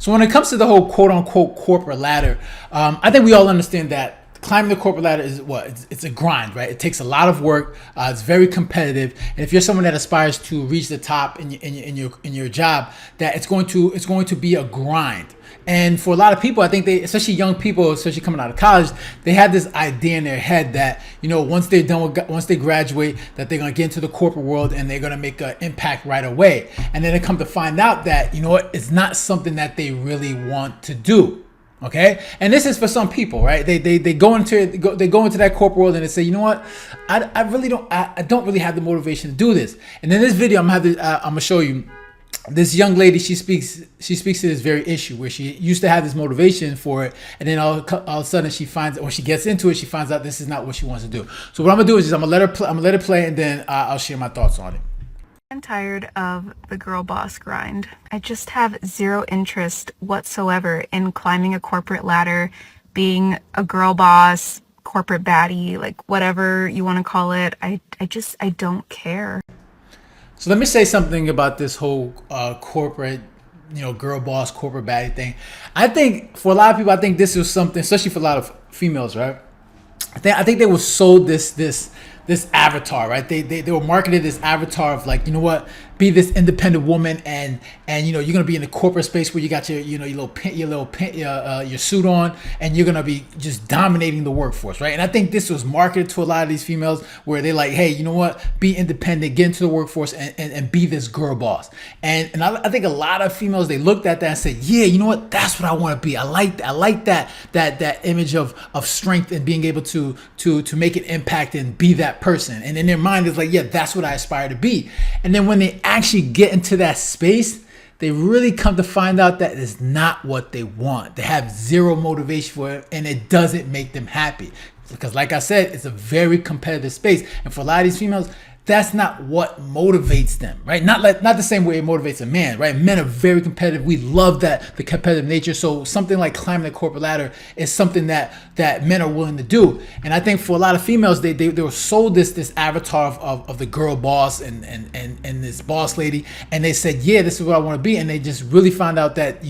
So when it comes to the whole quote unquote corporate ladder, I think we all understand that climbing the corporate ladder is what it's a grind, right? It takes a lot of work. It's very competitive, and if you're someone that aspires to reach the top in your job, that it's going to be a grind. And for a lot of people, I think especially young people, especially coming out of college, they have this idea in their head that, once they're done once they graduate, that they're gonna get into the corporate world and they're gonna make an impact right away. And then they come to find out that, it's not something that they really want to do. Okay, and this is for some people, right? They go into that corporate world and they say, I really don't really have the motivation to do this. And in this video, I'm gonna show you this young lady. She speaks to this very issue where she used to have this motivation for it, and then all of a sudden she gets into it, she finds out this is not what she wants to do. So what I'm gonna do is I'm gonna let it play, and then I'll share my thoughts on it. I'm tired of the girl boss grind. I just have zero interest whatsoever in climbing a corporate ladder, being a girl boss, corporate baddie, like whatever you want to call it. I don't care. So let me say something about this whole corporate, girl boss, corporate baddie thing. I think for a lot of people, I think this is something, especially for a lot of females, right? I think they were sold this avatar, right? They were marketed this avatar of like, be this independent woman, and you're gonna be in the corporate space where you got your your suit on, and you're gonna be just dominating the workforce, right? And I think this was marketed to a lot of these females where they're like, hey, be independent, get into the workforce, and be this girl boss. And I think a lot of females, they looked at that and said, yeah, that's what I want to be. I like that image of strength and being able to make an impact and be that person. And in their mind, it's like, yeah, that's what I aspire to be. And then when they actually get into that space, they really come to find out that it's not what they want. They have zero motivation for it, and it doesn't make them happy. Because like I said, it's a very competitive space. And for a lot of these females, that's not what motivates them, right? Not the same way it motivates a man, right? Men are very competitive. We love the competitive nature. So something like climbing the corporate ladder is something that men are willing to do. And I think for a lot of females, they were sold this avatar of the girl boss and this boss lady, and they said, yeah, this is what I want to be. And they just really found out that,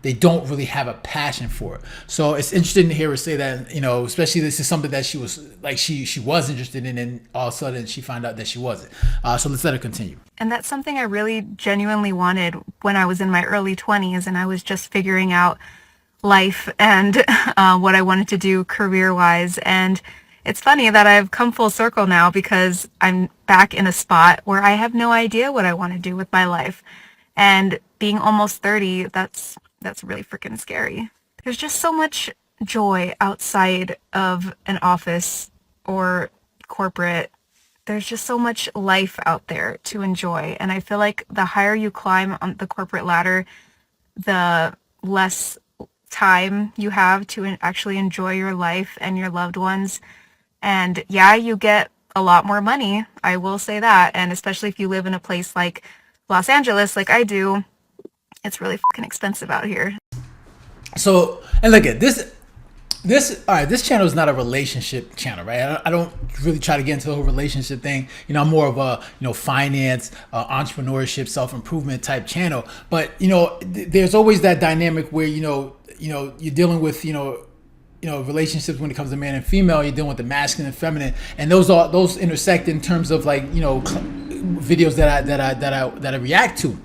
they don't really have a passion for it. So it's interesting to hear her say that, especially this is something that she was like, she was interested in, and all of a sudden she found out that she wasn't. So let's let her continue. And that's something I really genuinely wanted when I was in my early 20s and I was just figuring out life and what I wanted to do career-wise. And it's funny that I've come full circle now because I'm back in a spot where I have no idea what I want to do with my life. And being almost 30, that's really freaking scary. There's just so much joy outside of an office or corporate. There's just so much life out there to enjoy. And I feel like the higher you climb on the corporate ladder, the less time you have to actually enjoy your life and your loved ones. And yeah, you get a lot more money. I will say that. And especially if you live in a place like Los Angeles, like I do, it's really fucking expensive out here. So, and look at this. All right, this channel is not a relationship channel, right? I don't really try to get into the whole relationship thing. I'm more of a, finance, entrepreneurship, self-improvement type channel. But, there's always that dynamic where, you're dealing with, relationships when it comes to man and female. You're dealing with the masculine and feminine, and those intersect in terms of like, videos that I react to.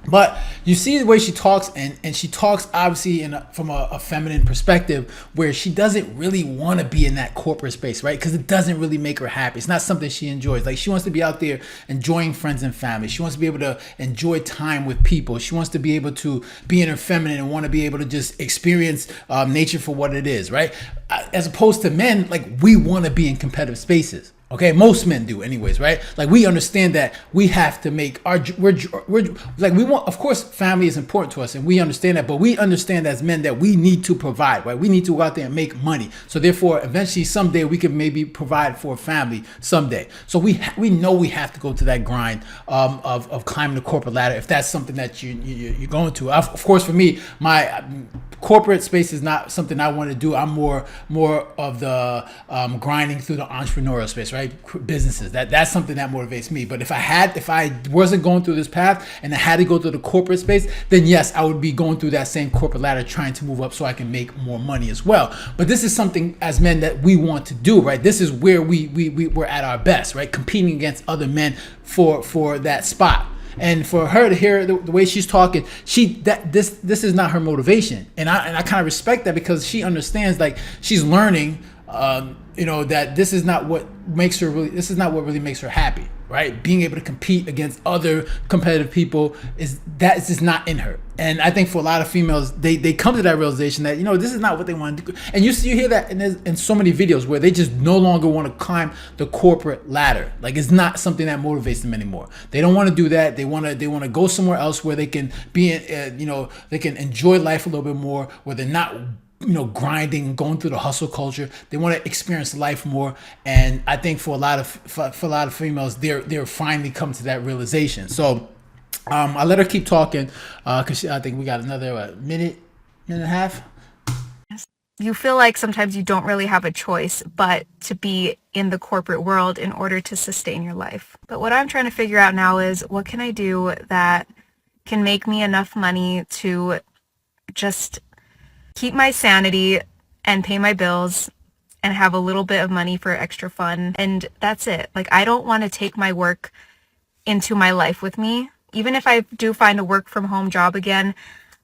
But you see the way she talks, and she talks obviously from a feminine perspective, where she doesn't really want to be in that corporate space, right? Because it doesn't really make her happy. It's not something she enjoys. Like, she wants to be out there enjoying friends and family. She wants to be able to enjoy time with people. She wants to be able to be in her feminine and want to be able to just experience nature for what it is, right? As opposed to men, like, we want to be in competitive spaces. Okay, most men do anyways, right? Like, we understand that we have to make we're like, we want, of course, family is important to us, and we understand that, but we understand as men that we need to provide, right? We need to go out there and make money. So therefore, eventually, someday, we can maybe provide for a family someday. So we know we have to go to that grind of climbing the corporate ladder, if that's something that you're going to. Of course, for me, my corporate space is not something I want to do. I'm more of the grinding through the entrepreneurial space, right? right? Businesses. That's something that motivates me. But if I wasn't going through this path and I had to go through the corporate space, then yes, I would be going through that same corporate ladder, trying to move up so I can make more money as well. But this is something as men that we want to do, right? This is where we're at our best, right? Competing against other men for that spot. And for her to hear the way she's talking, this is not her motivation, and I kind of respect that, because she understands, like, she's learning, that this is not what makes her really. This is not what really makes her happy, right? Being able to compete against other competitive people is just not in her. And I think for a lot of females, they come to that realization that, this is not what they want to do. And you hear that in so many videos where they just no longer want to climb the corporate ladder. Like, it's not something that motivates them anymore. They don't want to do that. They want to go somewhere else where they can be, they can enjoy life a little bit more, where they're not, grinding, going through the hustle culture. They want to experience life more. And I think for a lot of females, they're finally come to that realization. So I let her keep talking, because I think we got another minute and a half. You feel like sometimes you don't really have a choice but to be in the corporate world in order to sustain your life. But what I'm trying to figure out now is, what can I do that can make me enough money to just keep my sanity and pay my bills and have a little bit of money for extra fun. And that's it. Like, I don't want to take my work into my life with me. Even if I do find a work from home job again,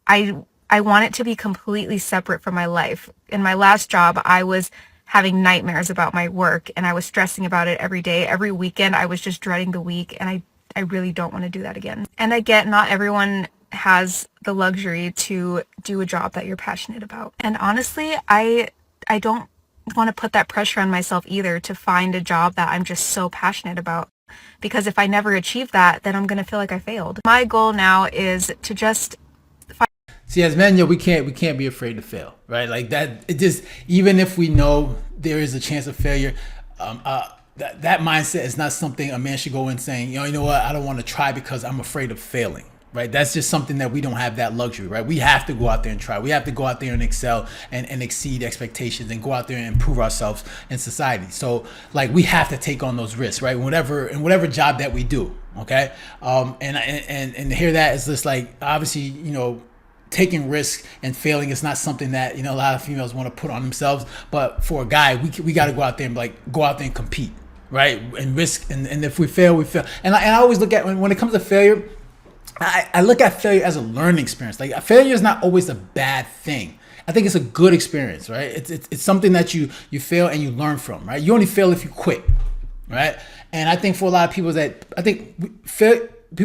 I want it to be completely separate from my life. In my last job, I was having nightmares about my work, and I was stressing about it every day. Every weekend, I was just dreading the week, and I really don't want to do that again. And I get not everyone has the luxury to do a job that you're passionate about. And honestly, I don't want to put that pressure on myself either to find a job that I'm just so passionate about. Because if I never achieve that, then I'm going to feel like I failed. My goal now is to just see, as men, we can't be afraid to fail, right? Like that. It just, even if we know there is a chance of failure, that mindset is not something a man should go in saying, you know what, I don't want to try because I'm afraid of failing. Right, that's just something that we don't have that luxury, right? We have to go out there and try. We have to go out there and excel and exceed expectations and go out there and improve ourselves in society. So, like, we have to take on those risks, right? Whatever job that we do, okay? And to hear that is just like, obviously, taking risks and failing is not something that a lot of females want to put on themselves. But for a guy, we got to go out there and go out there and compete, right? And risk. And if we fail, we fail. And I always look at when it comes to failure, I look at failure as a learning experience. Like, failure is not always a bad thing. I think it's a good experience, right? It's something that you fail and you learn from, right? You only fail if you quit, right? And I think for a lot of people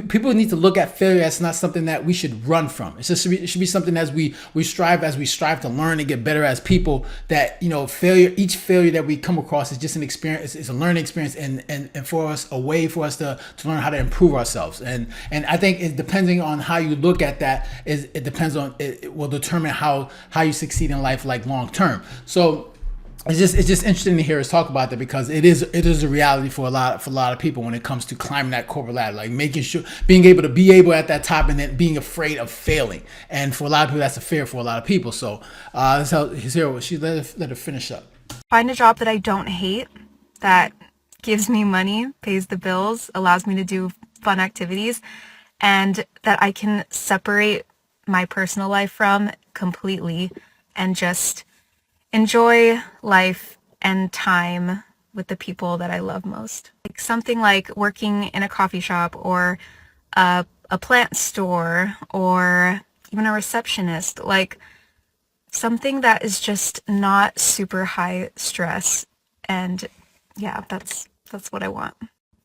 people need to look at failure as not something that we should run from. It should be something as we strive to learn and get better as people. That each failure that we come across is just an experience. It's a learning experience, and for us, a way for us to learn how to improve ourselves. And I think it, depending on how you look at that, it will determine how you succeed in life, like long term. So it's just interesting to hear us talk about that, because it is a reality for a lot of people when it comes to climbing that corporate ladder, like making sure being able at that top, and then being afraid of failing. And for a lot of people, that's a fear for a lot of people. So that's how she let her finish up. Find a job that I don't hate, that gives me money, pays the bills, allows me to do fun activities, and that I can separate my personal life from completely, and just enjoy life and time with the people that I love most. Like something like working in a coffee shop, or a plant store, or even a receptionist. Like something that is just not super high stress. And yeah, that's what I want.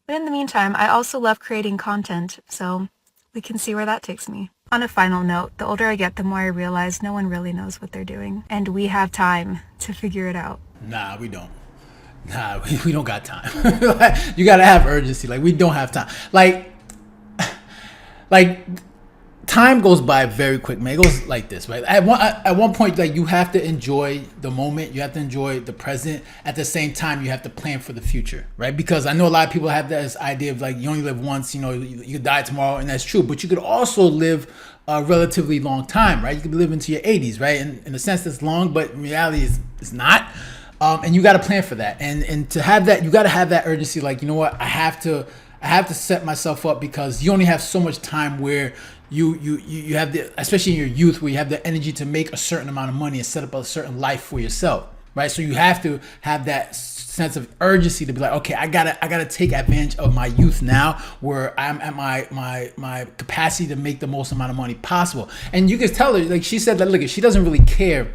But in the meantime, I also love creating content, so we can see where that takes me. On a final note, the older I get, the more I realize no one really knows what they're doing. And we have time to figure it out. Nah, we don't. Nah, we don't got time. You gotta have urgency. Like, we don't have time. Like time goes by very quick, man. It goes like this, right? At one point, like, you have to enjoy the moment. You have to enjoy the present. At the same time, you have to plan for the future, right? Because I know a lot of people have this idea of, like, you only live once. You die tomorrow, and that's true. But you could also live a relatively long time, right? You could live into your 80s, right? And in a sense, that's long, but in reality, it's not. And you got to plan for that. And to have that, you got to have that urgency. Like, you know what, I have to set myself up, because you only have so much time where you have the, especially in your youth, where you have the energy to make a certain amount of money and set up a certain life for yourself, right? So you have to have that sense of urgency to be like, okay, I gotta take advantage of my youth now, where I'm at my capacity to make the most amount of money possible. And you can tell her, like she said, that look, she doesn't really care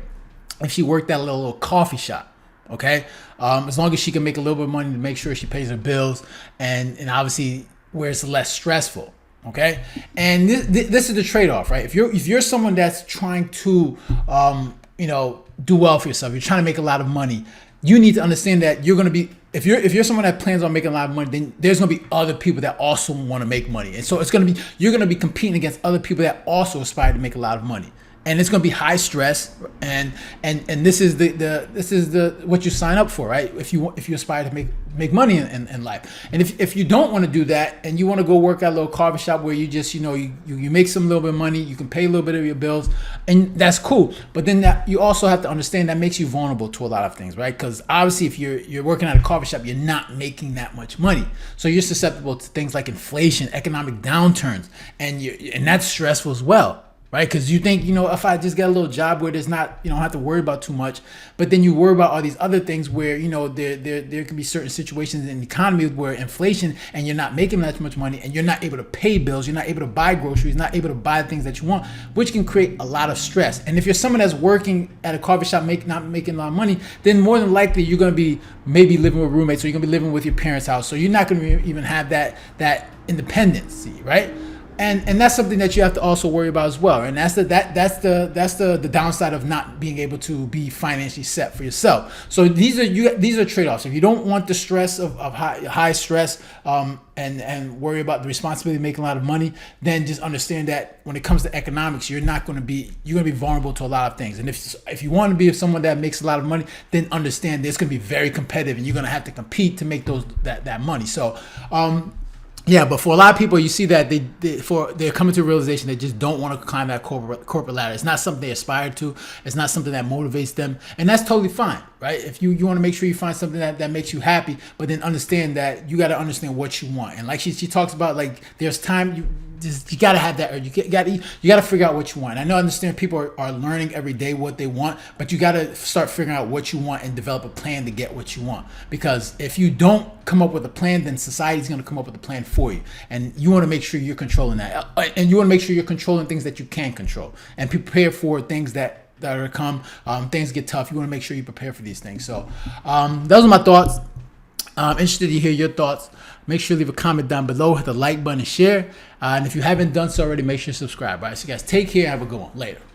if she worked at a little coffee shop. Okay, as long as she can make a little bit of money to make sure she pays her bills, and obviously where it's less stressful. Okay, and this is the trade-off, right? If you're someone that's trying to do well for yourself, you're trying to make a lot of money, you need to understand that you're going to be, if you're someone that plans on making a lot of money, then there's going to be other people that also want to make money, and so you're going to be competing against other people that also aspire to make a lot of money. And it's going to be high stress, and this is the what you sign up for, right? If you aspire to make money in life, and if you don't want to do that, and you want to go work at a little coffee shop where you just you make some little bit of money, you can pay a little bit of your bills, and that's cool. But then you also have to understand that makes you vulnerable to a lot of things, right? Because obviously, if you're working at a coffee shop, you're not making that much money, so you're susceptible to things like inflation, economic downturns, and that's stressful as well. Right, because you think, if I just get a little job where there's not, I don't have to worry about too much, but then you worry about all these other things where, there can be certain situations in the economy where inflation, and you're not making that much money, and you're not able to pay bills, you're not able to buy groceries, not able to buy things that you want, which can create a lot of stress. And if you're someone that's working at a coffee shop, not making a lot of money, then more than likely you're going to be maybe living with roommates, or you're going to be living with your parents' house, so you're not going to even have that independency, right? And that's something that you have to also worry about as well. And that's the downside of not being able to be financially set for yourself. So these are trade-offs. If you don't want the stress of high stress and worry about the responsibility of making a lot of money, then just understand that when it comes to economics, you're going to be vulnerable to a lot of things. And if you want to be someone that makes a lot of money, then understand that it's going to be very competitive, and you're going to have to compete to make that money. So yeah, but for a lot of people, you see that they're coming to a realization they just don't want to climb that corporate ladder. It's not something they aspire to. It's not something that motivates them, and that's totally fine, right? If you want to make sure you find something that makes you happy, but then understand that you got to understand what you want. And like she talks about, like there's time you got to have that. You got to figure out what you want. I understand people are learning every day what they want, but you got to start figuring out what you want and develop a plan to get what you want. Because if you don't come up with a plan, then society's going to come up with a plan for you, and you want to make sure you're controlling that, and you want to make sure you're controlling things that you can control, and prepare for things that are to come. Things get tough. You want to make sure you prepare for these things. So those are my thoughts. I'm interested to hear your thoughts. Make sure to leave a comment down below, hit the like button and share. And if you haven't done so already, make sure to subscribe. All right, so guys, take care. Have a good one. Later.